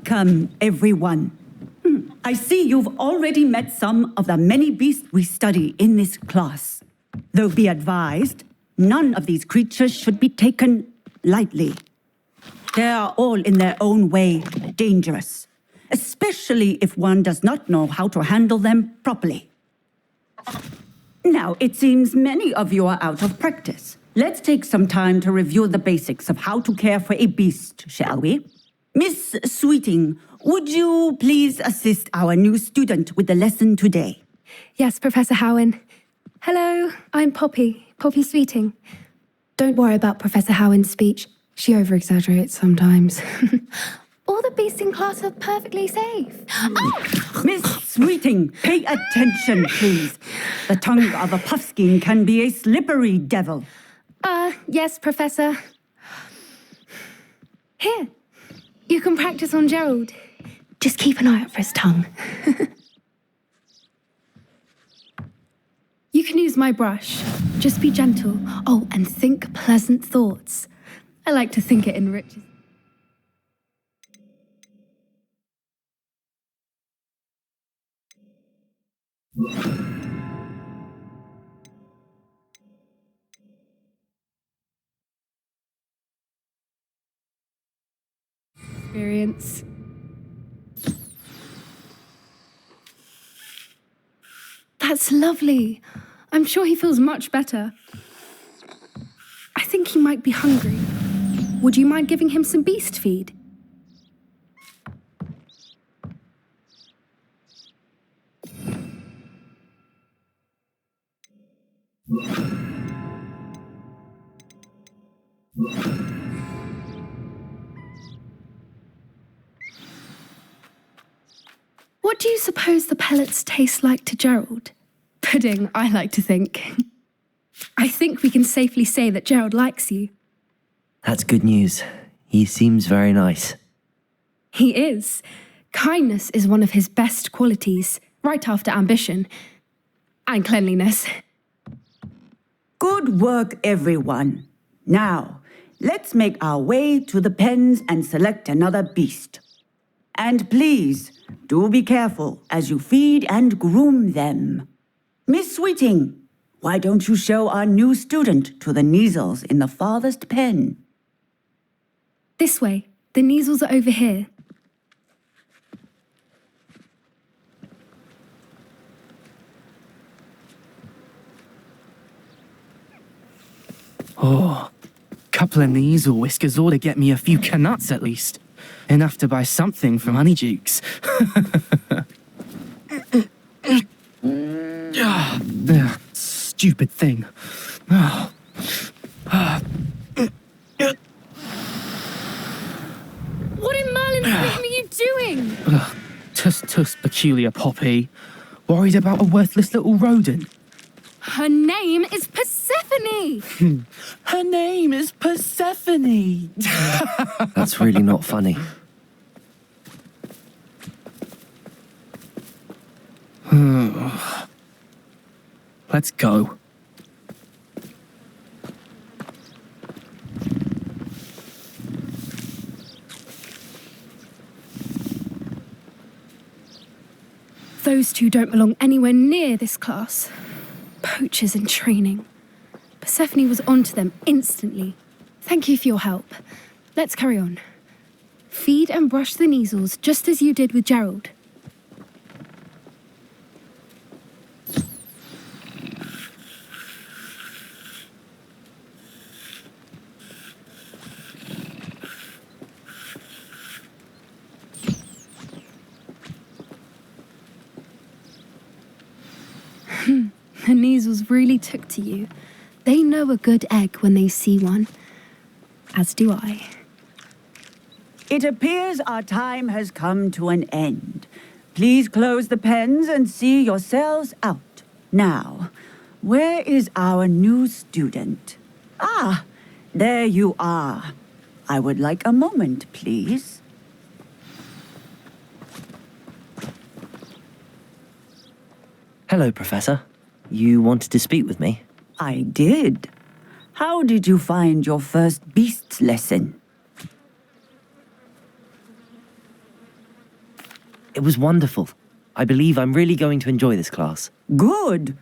Welcome, everyone. I see you've already met some of the many beasts we study in this class. Though be advised, none of these creatures should be taken lightly. They are all in their own way dangerous, especially if one does not know how to handle them properly. Now, it seems many of you are out of practice. Let's take some time to review the basics of how to care for a beast, shall we? Miss Sweeting, would you please assist our new student with the lesson today? Yes, Professor Howen. Hello, I'm Poppy Sweeting. Don't worry about Professor Howen's speech. She over-exaggerates sometimes. All the beasts in class are perfectly safe. Oh! Miss Sweeting, pay attention, please. The tongue of a puffskein can be a slippery devil. Yes, Professor. Here, you can practice on Gerald. Just keep an eye out for his tongue. You can use my brush. Just be gentle. Oh, and think pleasant thoughts. I like to think it enriches. Experience. That's lovely. I'm sure he feels much better. I think he might be hungry. Would you mind giving him some beast feed? What do you suppose the pellets taste like to Gerald? Pudding, I like to think. I think we can safely say that Gerald likes you. That's good news. He seems very nice. He is. Kindness is one of his best qualities, right after ambition. And cleanliness. Good work, everyone. Now, let's make our way to the pens and select another beast. And please, do be careful as you feed and groom them. Miss Sweeting, why don't you show our new student to the Neasels in the farthest pen? This way. The Neasels are over here. Oh, couple of Neasel whiskers ought to get me a few canuts at least. Enough to buy something from Honeydukes. Stupid thing. Oh. What in Merlin's name are you doing? Tuss, peculiar Poppy. Worried about a worthless little rodent. Her name is Persephone! Her name is Persephone! That's really not funny. Let's go. Those two don't belong anywhere near this class. Poachers in training. Persephone was onto them instantly. Thank you for your help. Let's carry on. Feed and brush the Neasels just as you did with Gerald. The Neasels really took to you. They know a good egg when they see one. As do I. It appears our time has come to an end. Please close the pens and see yourselves out. Now, where is our new student? Ah, there you are. I would like a moment, please. Hello, Professor. You wanted to speak with me? I did. How did you find your first beasts lesson? It was wonderful. I believe I'm really going to enjoy this class. Good.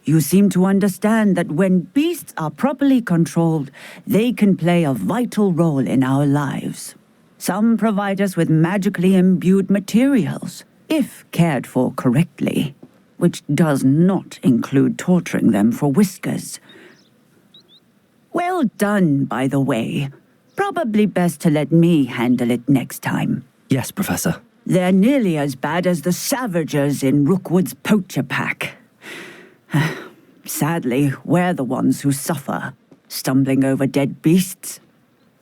You seem to understand that when beasts are properly controlled, they can play a vital role in our lives. Some provide us with magically imbued materials, if cared for correctly, which does not include torturing them for whiskers. Well done, by the way. Probably best to let me handle it next time. Yes, Professor. They're nearly as bad as the Savagers in Rookwood's poacher pack. Sadly, we're the ones who suffer, stumbling over dead beasts.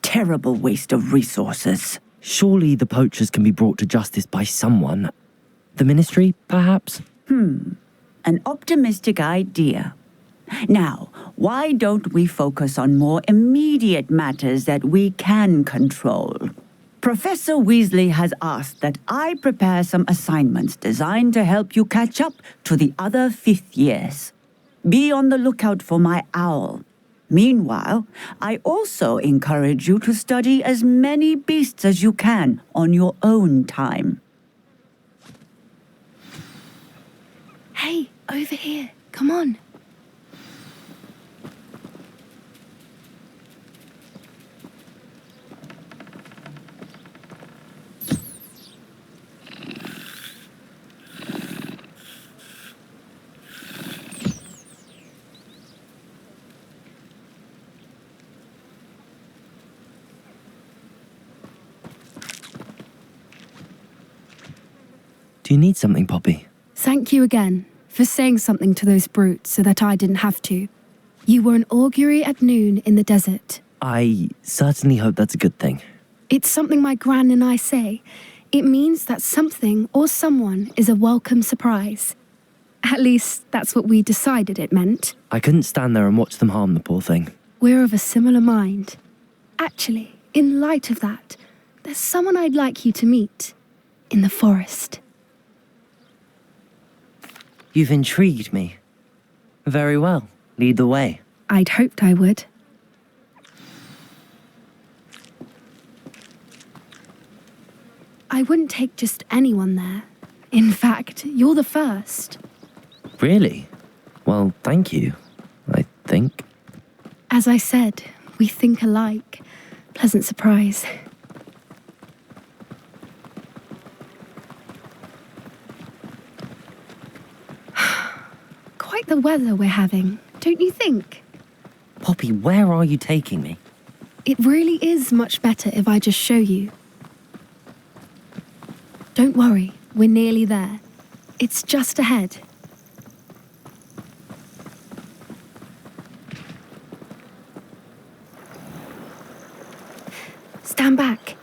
Terrible waste of resources. Surely the poachers can be brought to justice by someone. The Ministry, perhaps? An optimistic idea. Now, why don't we focus on more immediate matters that we can control? Professor Weasley has asked that I prepare some assignments designed to help you catch up to the other fifth years. Be on the lookout for my owl. Meanwhile, I also encourage you to study as many beasts as you can on your own time. Hey, over here. Come on. Do you need something, Poppy? Thank you again for saying something to those brutes so that I didn't have to. You were an augury at noon in the desert. I certainly hope that's a good thing. It's something my gran and I say. It means that something or someone is a welcome surprise. At least, that's what we decided it meant. I couldn't stand there and watch them harm the poor thing. We're of a similar mind. Actually, in light of that, there's someone I'd like you to meet. In the forest. You've intrigued me. Very well. Lead the way. I'd hoped I would. I wouldn't take just anyone there. In fact, you're the first. Really? Well, thank you, I think. As I said, we think alike. Pleasant surprise. Quite the weather we're having, don't you think? Poppy, where are you taking me? It really is much better if I just show you. Don't worry, we're nearly there. It's just ahead. Stand back.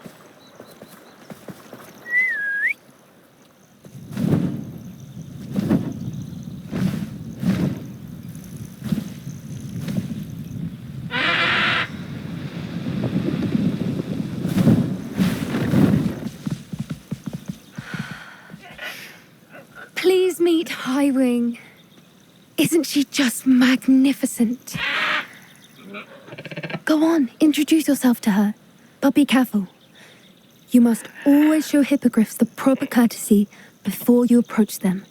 Please meet Highwing. Isn't she just magnificent? Go on, introduce yourself to her. But be careful. You must always show hippogriffs the proper courtesy before you approach them.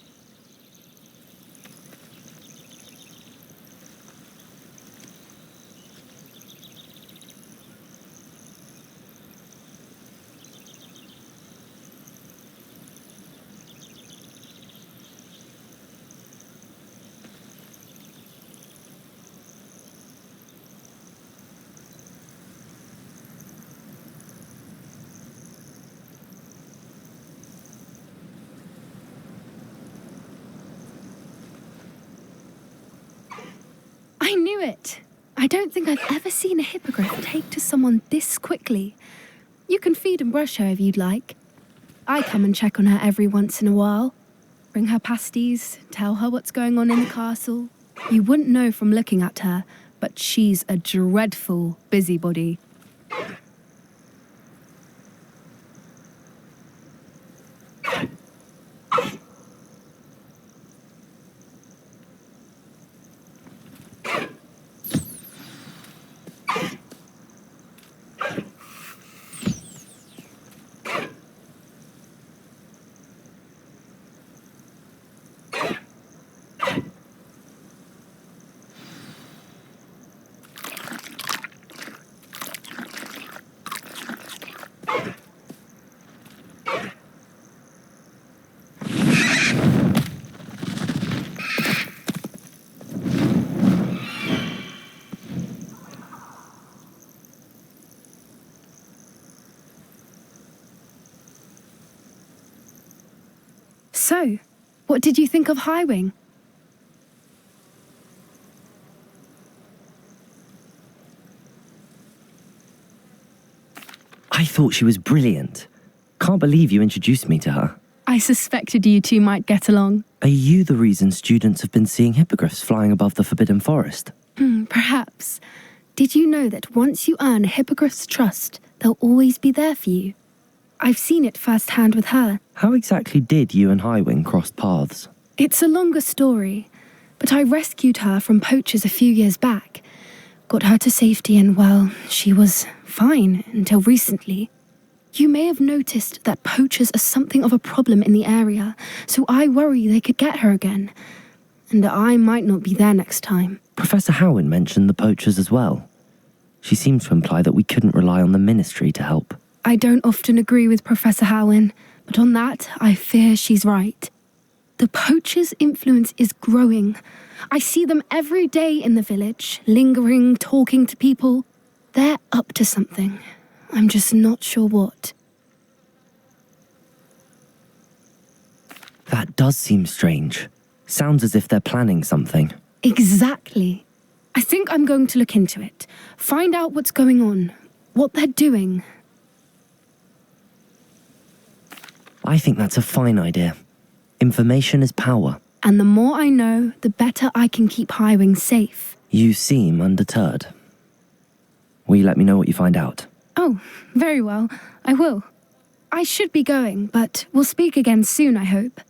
I knew it. I don't think I've ever seen a hippogriff take to someone this quickly. You can feed and brush her if you'd like. I come and check on her every once in a while. Bring her pasties, tell her what's going on in the castle. You wouldn't know from looking at her, but she's a dreadful busybody. So, what did you think of Highwing? I thought she was brilliant. Can't believe you introduced me to her. I suspected you two might get along. Are you the reason students have been seeing hippogriffs flying above the Forbidden Forest? Perhaps. Did you know that once you earn a hippogriff's trust, they'll always be there for you? I've seen it firsthand with her. How exactly did you and Highwing cross paths? It's a longer story, but I rescued her from poachers a few years back. Got her to safety and, well, she was fine until recently. You may have noticed that poachers are something of a problem in the area, so I worry they could get her again. And I might not be there next time. Professor Howin mentioned the poachers as well. She seemed to imply that we couldn't rely on the Ministry to help. I don't often agree with Professor Howin, but on that, I fear she's right. The poachers' influence is growing. I see them every day in the village, lingering, talking to people. They're up to something. I'm just not sure what. That does seem strange. Sounds as if they're planning something. Exactly. I think I'm going to look into it. Find out what's going on, what they're doing. I think that's a fine idea. Information is power. And the more I know, the better I can keep Highwing safe. You seem undeterred. Will you let me know what you find out? Oh, very well. I will. I should be going, but we'll speak again soon, I hope.